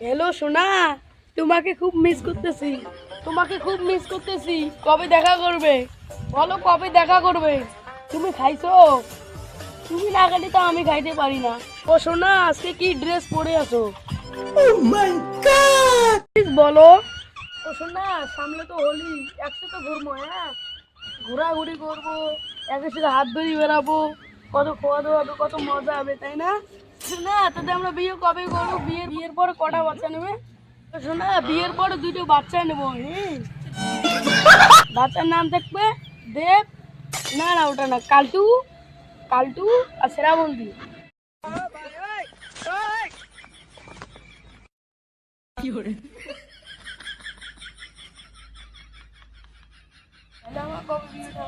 Hello সোনা, তোমাকে খুব মিস করতেছি। কবে দেখা করবে বলো, কবে দেখা করবে? তুমি খাইছো? তুমি না খেলে তো আমি খাইতে পারি না। ও সোনা, আজকে কি ড্রেস পরে আছো? প্লিজ বলো। ও সোনা, সামনে তো হোলি, একসাথে ঘুরবো। হ্যাঁ, ঘোরাঘুরি করবো, একের সাথে হাত ধরে বেড়াবো, কত খাওয়া দাওয়া হবে, কত মজা হবে, তাই না? শোনা, তাতে আমরা বিয়ে কবে করবো? বিয়ের পরে কটা বাচ্চা নেবে? শোনা, বিয়ের পরে দুটো বাচ্চা নেবো। হ্যাঁ, বাচ্চার নাম থাকবে দেব, না না ওটা না, কালটু, কালটু আর শ্রাবন্তী। তাহলে আমার কবে বিয়েটা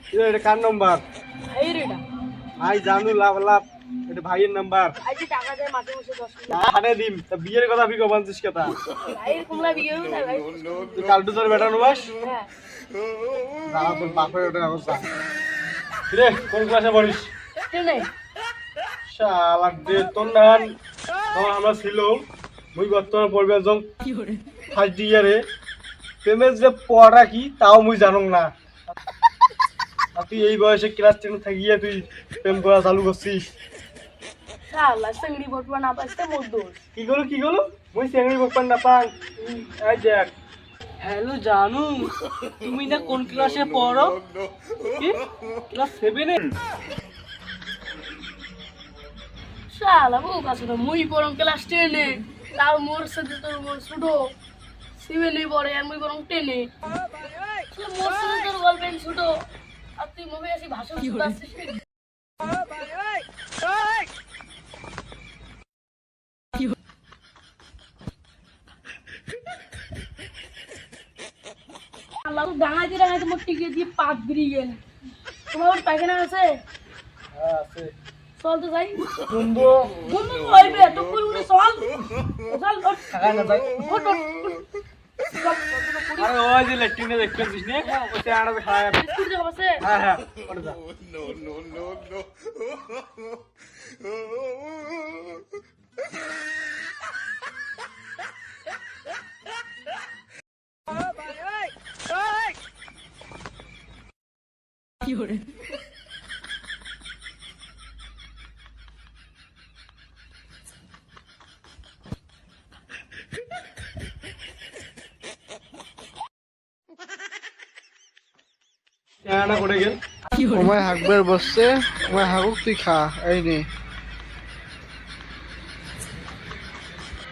হবে? এটা কার নাম্বার? এই রে এটা। ভাই জানু লাভ লাভ, এটা ভাইয়ের নাম্বার। আজ টাকা দেয় মাসে মাসে 10 টাকা। হারে দিম তা বিয়ের কথা ফিকো বানছিস কথা। ভাইয়ের কুমড়া বিয়ে হবে না ভাই? তুই কালটু তোর বেটা নবাস হ্যাঁ, দাঁড়া, তোর বাপের ওটা অবস্থা রে। কোন ক্লাসে পড়িস? ট্রেনে। শালা দে তোর নান। আমরা ছিল মুই বর্তমানে পড়বে একজন ফার্স্ট ইয়ারে। প্রেমের যে পড়া কি তাও মুই জানো না। আর তুই এই বয়সে ক্লাস 10 থাকিয়ে তুই প্রেম করা চালু করছিস? শালা চিংড়ি বটবা না পাইছে মোর দোষ। কি গেলো মুই চেঙ্গি বকপান না পাং। এই দেখ। হ্যালো জানু, তুমি না কোন ক্লাসে পড়ো? কি ক্লাস 7 এ? শালা বউ কাছে না, মুই বরং ক্লাস 10 এ, তাও মোর সাথে তোর মোর ছোট 7 এ পড়ে, আর মুই বরং 10 এ। শালা মোর সাথে তোর গার্লফ্রেন্ড ছোট, আর তুই মুভি আসি ভাষণ শুনাচ্ছিস। আল্লাহ, ডাঙাইতে মোর টিকে দিয়ে পাত বেরিয়ে গেল। তোমার ওর পায়খানা আছে? হ্যাঁ আছে। চল তো যাই। বন্ধু বন্ধু তো হইবে, তো কই উনি চল চল ওঠ। থাকা না যাই। ওঠ, ওঠ। আরে ওই যে লেট্রিনে দেখতেছিস নে, ওতে আনাবে খায়। বিস্কুট দেবো আছে? হ্যাঁ হ্যাঁ ওটা যা। আনা করে গেল। ওমায় হাকবার বসছে, ওমায় হাকুক তুই খা, এই নে।